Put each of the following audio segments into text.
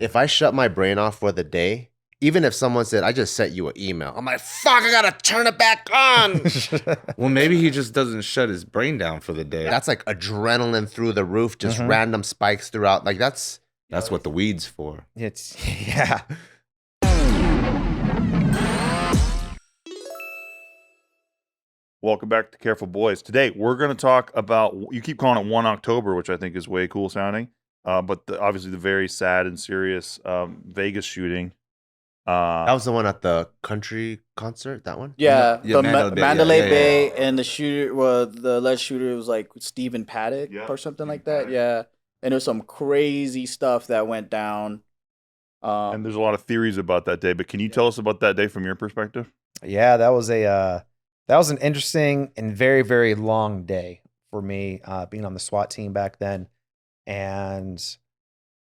if I shut my brain off for the day, even if someone said, I just sent you an email, I'm like, fuck, I gotta turn it back on. Well, maybe he just doesn't shut his brain down for the day. That's like adrenaline through the roof, just random spikes throughout. Like that's what the weed's for. It's, yeah. Welcome back to Careful Boys. Today, we're going to talk about, you keep calling it 1 October, which I think is way cool sounding, but obviously the very sad and serious Vegas shooting. that was the one at the country concert, that one? Yeah, Yeah, the Mandalay Bay, Bay, and the shooter, well, the alleged shooter was like Stephen Paddock or something like that. Yeah, and there's some crazy stuff that went down. And there's a lot of theories about that day, but can you tell us about that day from your perspective? Yeah, that was an interesting and very, very long day for me, being on the SWAT team back then. And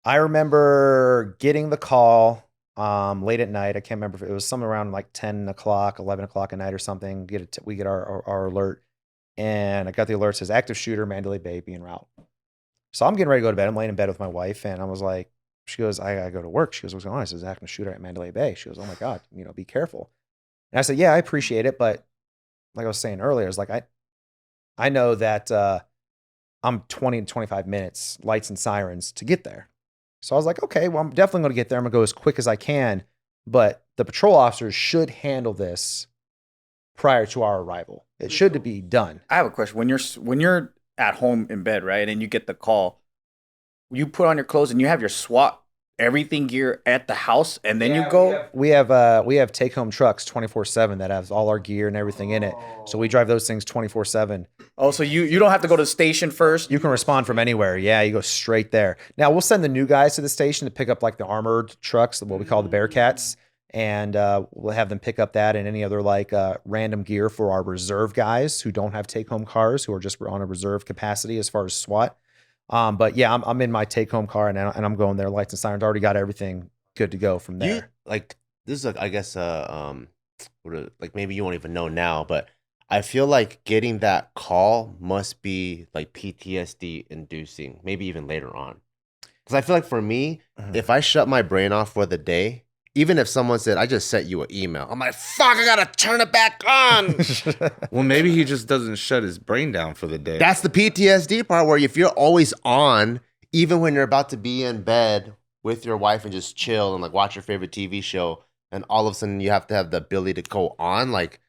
I remember getting the call late at night. I can't remember if it was somewhere around like 10 o'clock, 11 o'clock at night or something. We get our alert. And I got the alert, says active shooter, Mandalay Bay, be en route. So I'm getting ready to go to bed. I'm laying in bed with my wife, and I was like, she goes, I gotta go to work. She goes, what's going on? I says, active shooter at Mandalay Bay. She goes, oh my God, be careful. And I said, yeah, I appreciate it, but like I was saying earlier, it's like I know that I'm 20 to 25 minutes, lights and sirens, to get there. So I was like, okay, well, I'm definitely going to get there. I'm going to go as quick as I can, but the patrol officers should handle this prior to our arrival. It should be done. I have a question. When you're at home in bed, right, and you get the call, you put on your clothes and you have your SWAT everything gear at the house, and then you go. We have take home trucks 24/7 that has all our gear and everything in it. So we drive those things 24/7. Oh, so you don't have to go to the station first. You can respond from anywhere. Yeah, you go straight there. Now we'll send the new guys to the station to pick up like the armored trucks, what we call the Bearcats, and we'll have them pick up that and any other like random gear for our reserve guys who don't have take home cars, who are just on a reserve capacity as far as SWAT. But yeah, I'm in my take home car and I'm going there. Lights and sirens, already got everything good to go from there. Like this is like, I guess like maybe you won't even know now, but I feel like getting that call must be like PTSD inducing, maybe even later on. Because I feel like for me, if I shut my brain off for the day, even if someone said, I just sent you an email, I'm like, fuck, I gotta turn it back on. Well, maybe he just doesn't shut his brain down for the day. That's the PTSD part, where if you're always on, even when you're about to be in bed with your wife and just chill and like watch your favorite TV show, and all of a sudden you have to have the ability to go on, like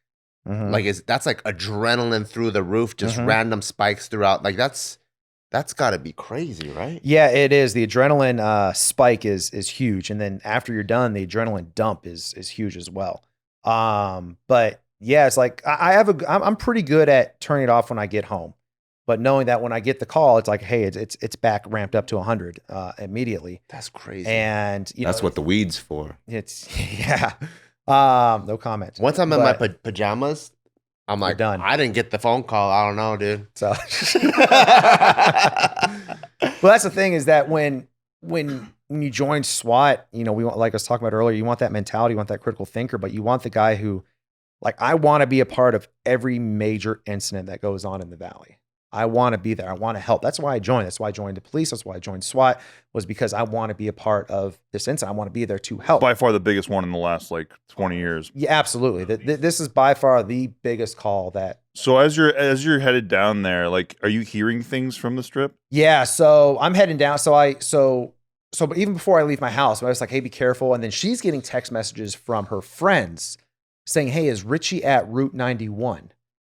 that's like adrenaline through the roof, just random spikes throughout. Like that's gotta be crazy, right? Yeah, it is. The adrenaline spike is huge, and then after you're done, the adrenaline dump is huge as well. But yeah, it's like I'm pretty good at turning it off when I get home, but knowing that when I get the call, it's like, hey, it's back ramped up to 100 immediately. That's crazy. And that's what the weed's for. It's yeah. No comment. Once I'm in my pajamas, I'm like, done. I didn't get the phone call. I don't know, dude. So, well, that's the thing, is that when you join SWAT, we want, like I was talking about earlier, you want that mentality, you want that critical thinker, but you want the guy who, like, I want to be a part of every major incident that goes on in the Valley. I want to be there. I want to help. That's why I joined. That's why I joined the police. That's why I joined SWAT, was because I want to be a part of this incident. I want to be there to help. By far the biggest one in the last like 20 years. Yeah, absolutely. This is by far the biggest call that. So as you're headed down there, like, are you hearing things from the strip? Yeah. So I'm heading down. But even before I leave my house, I was like, hey, be careful. And then she's getting text messages from her friends saying, hey, is Richie at Route 91?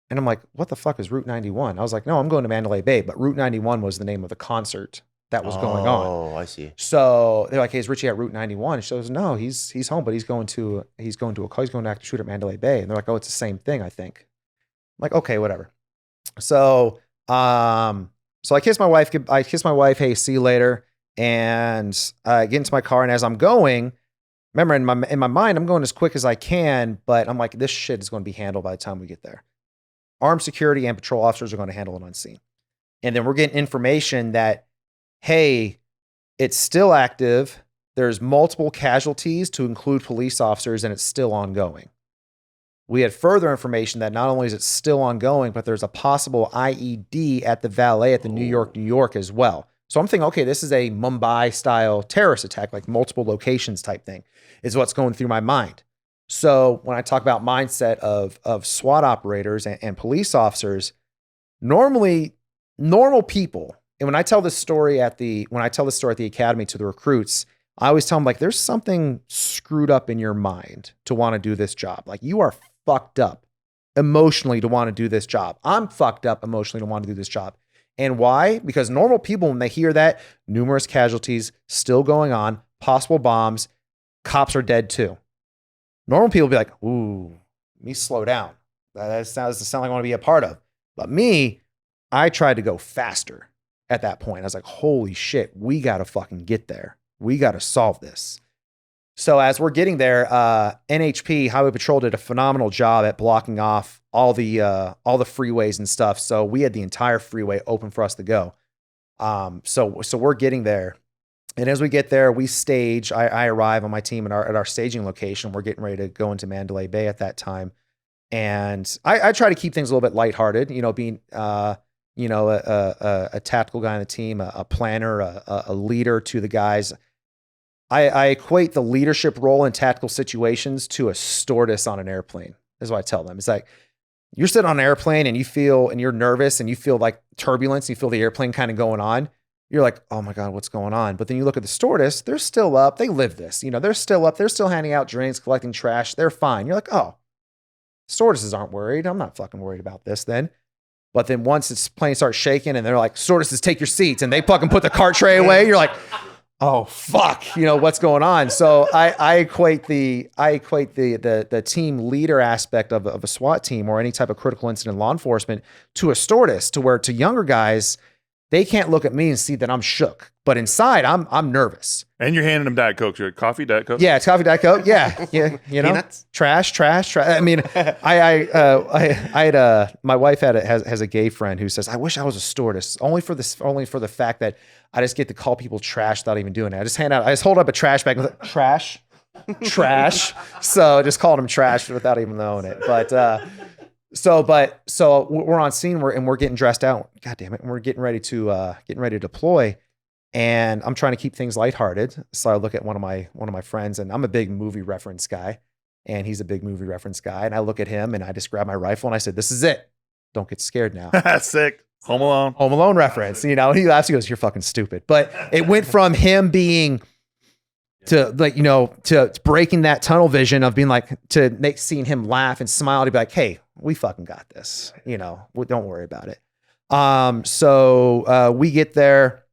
And I'm like, what the fuck is Route 91? I was like, no, I'm going to Mandalay Bay, but Route 91 was the name of the concert that was going on. Oh, I see. So they're like, hey, is Richie at Route 91? And she goes, no, he's home, but he's going to active shoot at Mandalay Bay. And they're like, oh, it's the same thing, I think. I'm like, okay, whatever. So I kiss my wife, hey, see you later. And I get into my car, and as I'm going, remember in my mind, I'm going as quick as I can, but I'm like, this shit is going to be handled by the time we get there. Armed security and patrol officers are going to handle it on scene. And then we're getting information that, hey, it's still active. There's multiple casualties to include police officers, and it's still ongoing. We had further information that not only is it still ongoing, but there's a possible IED at the valet at the New York as well. So I'm thinking, okay, this is a Mumbai style terrorist attack, like multiple locations type thing is what's going through my mind. So when I talk about mindset of SWAT operators and police officers, normally normal people, and when I tell this story at the academy to the recruits, I always tell them like, there's something screwed up in your mind to want to do this job. Like you are fucked up emotionally to want to do this job. I'm fucked up emotionally to want to do this job. And why? Because normal people, when they hear that, numerous casualties still going on, possible bombs, cops are dead too. Normal people be like, ooh, me slow down. That sounds like I want to be a part of. But me, I tried to go faster at that point. I was like, holy shit, we got to fucking get there. We got to solve this. So as we're getting there, NHP Highway Patrol did a phenomenal job at blocking off all the freeways and stuff. So we had the entire freeway open for us to go. So we're getting there, and as we get there, we stage. I arrive on my team at our staging location. We're getting ready to go into Mandalay Bay at that time, and I try to keep things a little bit lighthearted. Being a tactical guy on the team, a planner, a leader to the guys. I equate the leadership role in tactical situations to a stewardess on an airplane. Is what I tell them. It's like you're sitting on an airplane and you're nervous and you feel like turbulence. You feel the airplane kind of going on. You're like, oh my God, what's going on? But then you look at the stewardess, they're still up. They live this, they're still up. They're still handing out drinks, collecting trash. They're fine. You're like, oh, stewardesses aren't worried. I'm not fucking worried about this then. But then once the plane starts shaking and they're like, stewardesses, take your seats. And they fucking put the cart tray away. You're like, oh fuck, what's going on? So I equate the team leader aspect of a SWAT team or any type of critical incident law enforcement to a stewardess, to younger guys, they can't look at me and see that I'm shook, but inside I'm nervous. And you're handing them Diet Coke. You're like, coffee, Diet Coke. Yeah, it's coffee, Diet Coke. Yeah, Peanuts? trash. I mean, I had my wife has a gay friend who says, I wish I was a stewardess only for the fact that I just get to call people trash without even doing it. I just hold up a trash bag with trash. So I just called them trash without even knowing it. But so we're on scene and we're getting dressed out. God damn it. And we're getting ready to deploy. And I'm trying to keep things lighthearted. So I look at one of my friends, and I'm a big movie reference guy, and he's a big movie reference guy. And I look at him and I just grab my rifle and I said, this is it. Don't get scared now. Sick. Home Alone reference. He laughs, he goes, you're fucking stupid. But it went from him being to breaking that tunnel vision of being like, seeing him laugh and smile to be like, hey, we fucking got this. Don't worry about it. So we get there.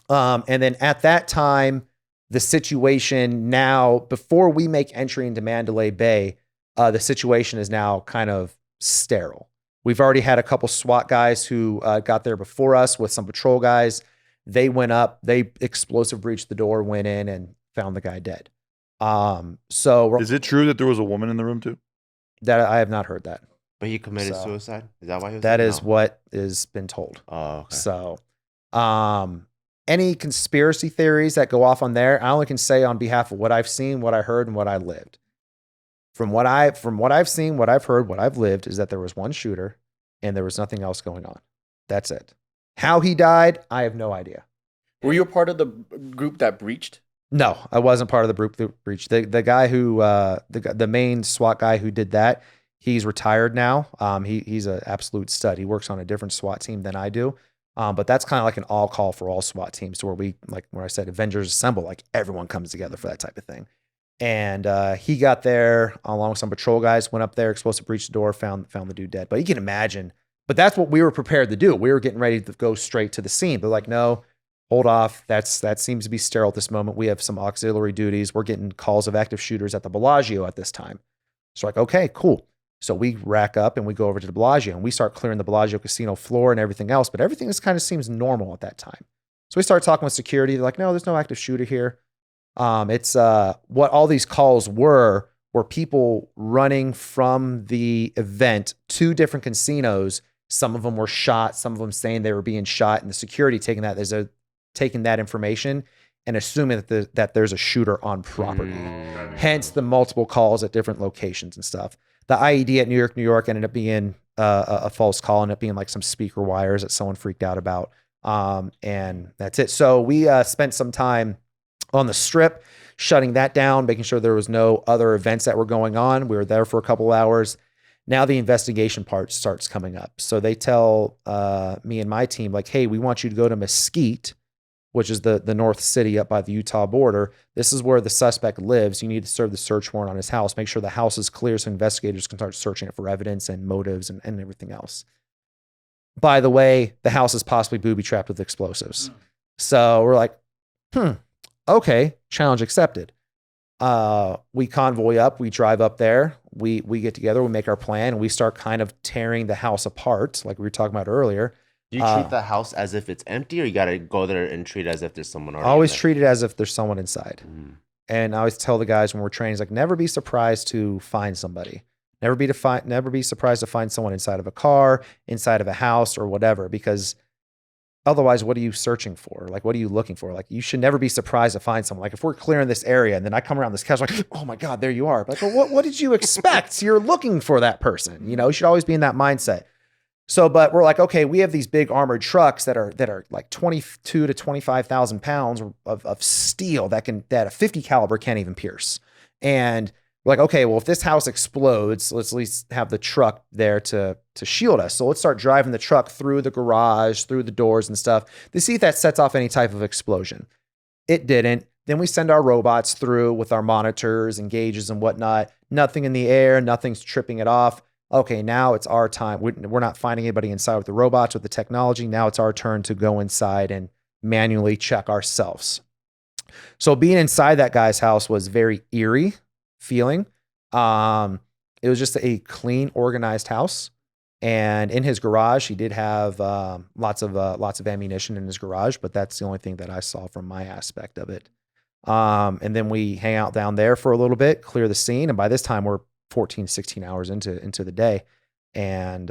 And then at that time, the situation now, before we make entry into Mandalay Bay, the situation is now kind of sterile. We've already had a couple SWAT guys who got there before us with some patrol guys. They went up, they explosive breached the door, went in and found the guy dead. So is it true that there was a woman in the room too? That I have not heard that. But he committed suicide? Is that why he was That is what has been told. Oh, okay. So, any conspiracy theories that go off on there, I only can say on behalf of what I've seen, what I heard, and what I lived. From what I've seen, what I've heard, what I've lived is that there was one shooter and there was nothing else going on. That's it. How he died, I have no idea. Were you a part of the group that breached? No, I wasn't part of the group that breached. The guy who, the main SWAT guy who did that, he's retired now. He's an absolute stud. He works on a different SWAT team than I do. But that's kind of like an all call for all SWAT teams, to where we, like where I said, Avengers Assemble, like everyone comes together for that type of thing. And he got there along with some patrol guys, went up there, explosive breached the door, found the dude dead. But you can imagine, but that's what we were prepared to do. We were getting ready to go straight to the scene. But like, no, hold off. That seems to be sterile at this moment. We have some auxiliary duties. We're getting calls of active shooters at the Bellagio at this time. So like, okay, cool. So we rack up and we go over to the Bellagio and we start clearing the Bellagio casino floor and everything else. But everything just kind of seems normal at that time. So we start talking with security. They're like, no, there's no active shooter here. It's what all these calls were people running from the event to different casinos. Some of them were shot. Some of them saying they were being shot, and the security taking that information and assuming that there's a shooter on property. Hence the multiple calls at different locations and stuff. The IED at New York ended up being a false call, ended up being like some speaker wires that someone freaked out about. And that's it. So we spent some time on the strip, shutting that down, making sure there was no other events that were going on. We were there for a couple of hours. Now the investigation part starts coming up. So they tell me and my team, like, hey, we want you to go to Mesquite, which is the North City up by the Utah border. This is where the suspect lives. You need to serve the search warrant on his house. Make sure the house is clear so investigators can start searching it for evidence and motives and everything else. By the way, the house is possibly booby-trapped with explosives. So we're like, okay, challenge accepted. We convoy up, we drive up there, we get together, we make our plan, and we start kind of tearing the house apart, like we were talking about earlier. Do you treat the house as if it's empty, or you got to go there and treat it as if there's someone already? Always treat it as if there's someone inside. Mm. And I always tell the guys when we're training, like, never be surprised to find somebody. Never be surprised to find someone inside of a car, inside of a house, or whatever, because otherwise, what are you searching for? Like, what are you looking for? Like, you should never be surprised to find someone. Like, if we're clearing this area and then I come around this couch, like, oh my God, there you are. But like, well, what did you expect? You're looking for that person. You know, you should always be in that mindset. So, but we're like, okay, we have these big armored trucks that are like 22 to 25,000 pounds of steel that a 50 caliber can't even pierce. And we're like, okay, well, if this house explodes, let's at least have the truck there to shield us. So let's start driving the truck through the garage, through the doors and stuff to see if that sets off any type of explosion. It didn't. Then we send our robots through with our monitors and gauges and whatnot. Nothing in the air, nothing's tripping it off. Okay, now it's our time. We're not finding anybody inside with the robots, with the technology. Now it's our turn to go inside and manually check ourselves. So being inside that guy's house was very eerie feeling. It was just a clean, organized house. And in his garage, he did have lots of ammunition in his garage, but that's the only thing that I saw from my aspect of it. And then we hang out down there for a little bit, clear the scene. And by this time, we're 14, 16 hours into the day. And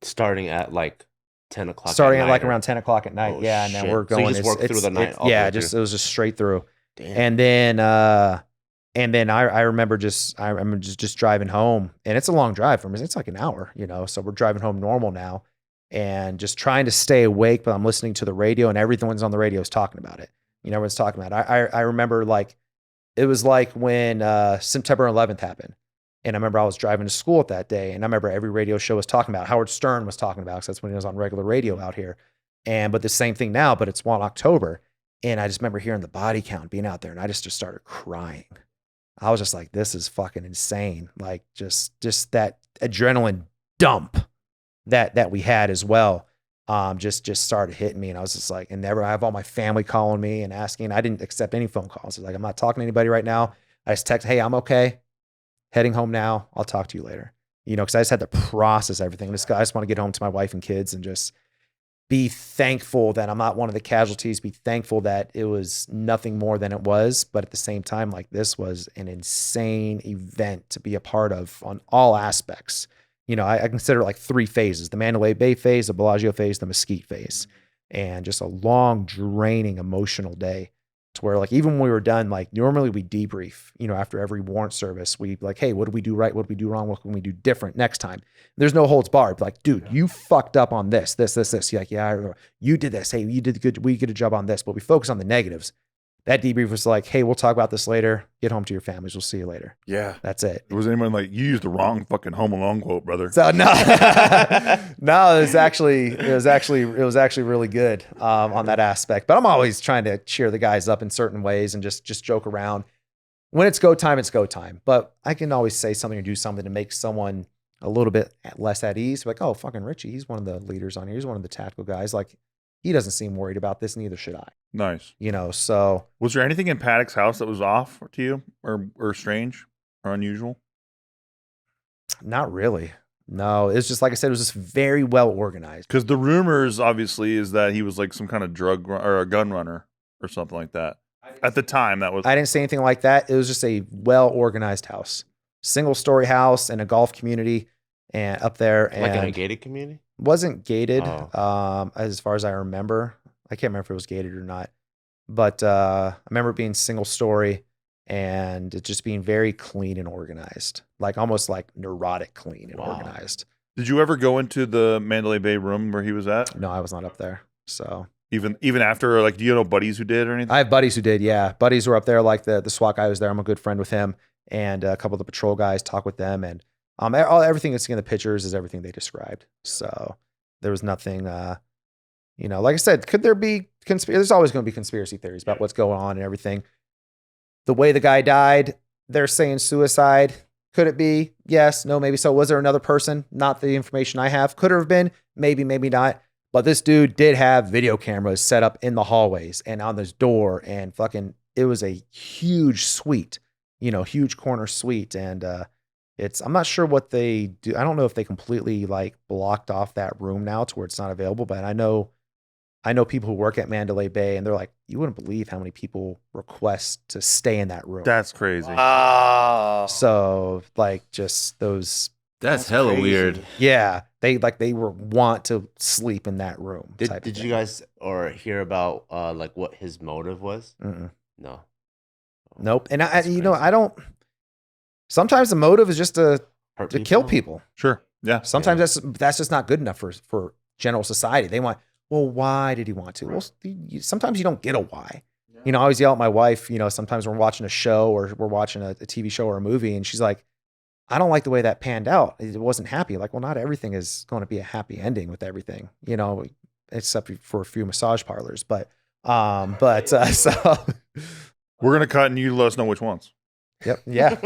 starting at like 10 o'clock. Starting at like around 10 o'clock at night. Oh, yeah. And then shit. we're going. So you just worked through the night. Yeah, it was just straight through. Damn. And then I remember just driving home, and it's a long drive for me. It's like an hour, you know. So we're driving home normal now, and just trying to stay awake. But I'm listening to the radio, and everyone's on the radio is talking about it. You know, everyone's talking about it. I remember like it was like when September 11th happened, and I remember I was driving to school that day, and I remember every radio show was talking about it. Howard Stern was talking about it, 'cause that's when he was on regular radio out here. But the same thing now, but it's 1 October, and I just remember hearing the body count being out there, and I just started crying. I was just like, this is fucking insane. Like just that adrenaline dump that we had as well. Just started hitting me. And I was just like, and I have all my family calling me and asking. I didn't accept any phone calls. I was like, I'm not talking to anybody right now. I just text, hey, I'm okay. Heading home now. I'll talk to you later. You know, because I just had to process everything. I just want to get home to my wife and kids and just be thankful that I'm not one of the casualties, be thankful that it was nothing more than it was. But at the same time, like, this was an insane event to be a part of on all aspects. You know, I consider it like 3 phases: the Mandalay Bay phase, the Bellagio phase, the Mesquite phase, and just a long, draining, emotional day to where, like, even when we were done, like, normally we debrief, you know, after every warrant service, we like, hey, what did we do right? What did we do wrong? What can we do different next time? There's no holds barred. Like, dude, you fucked up on this. You're like, yeah, you did this. Hey, you did good. We did a job on this, but we focus on the negatives. That debrief was like, hey, we'll talk about this later. Get home to your families. We'll see you later. Yeah. That's it. Was anyone like, you used the wrong fucking Home Alone quote, brother? So no, no, it was actually really good on that aspect. But I'm always trying to cheer the guys up in certain ways and just joke around. When it's go time, it's go time. But I can always say something or do something to make someone a little bit less at ease. Like, oh, fucking Richie, he's one of the leaders on here. He's one of the tactical guys. Like, he doesn't seem worried about this, neither should I. Nice. You know, so. Was there anything in Paddock's house that was off to you or strange or unusual? Not really. No, it's just, like I said, it was just very well organized. Because the rumors, obviously, is that he was like some kind of or a gun runner or something like that. At the time, that was. I didn't say anything like that. It was just a well organized house, single story house in a golf community, and up there. And like in a gated community? Wasn't gated, Oh. as far as I remember. I can't remember if it was gated or not, but I remember it being single story and it just being very clean and organized, like almost like neurotic clean and Wow. organized. Did you ever go into the Mandalay Bay room where he was at? No, I was not up there. So Even after, like, do you know buddies who did or anything? I have buddies who did. Yeah, buddies were up there. Like the SWAT guy was there. I'm a good friend with him, and a couple of the patrol guys talk with them, and everything that's in the pictures is everything they described. So there was nothing. Like I said, could there be conspiracy? There's always going to be conspiracy theories about what's going on and everything. The way the guy died, they're saying suicide. Could it be? Yes, no, maybe so. Was there another person? Not the information I have. Could there have been? Maybe, maybe not. But this dude did have video cameras set up in the hallways and on this door, and fucking, it was a huge suite, huge corner suite. And I'm not sure what they do. I don't know if they completely like blocked off that room now to where it's not available, but I know people who work at Mandalay Bay, and they're like, you wouldn't believe how many people request to stay in that room. That's crazy. Wow. So like just those. That's hella crazy. weird. Yeah, they want to sleep in that room. Did you guys or hear about like what his motive was? Mm-mm. No. Nope. And That's crazy. I don't. Sometimes the motive is just to Hurt kill people. Sure. Yeah. Sometimes that's just not good enough for general society. They want, well, why did he want to? Well, sometimes you don't get a why. I always yell at my wife, sometimes we're watching a show or we're watching a TV show or a movie, and she's like, I don't like the way that panned out. It wasn't happy. Like, well, not everything is going to be a happy ending with everything, except for a few massage parlors. So We're gonna cut, and you let us know which ones. yep, yeah.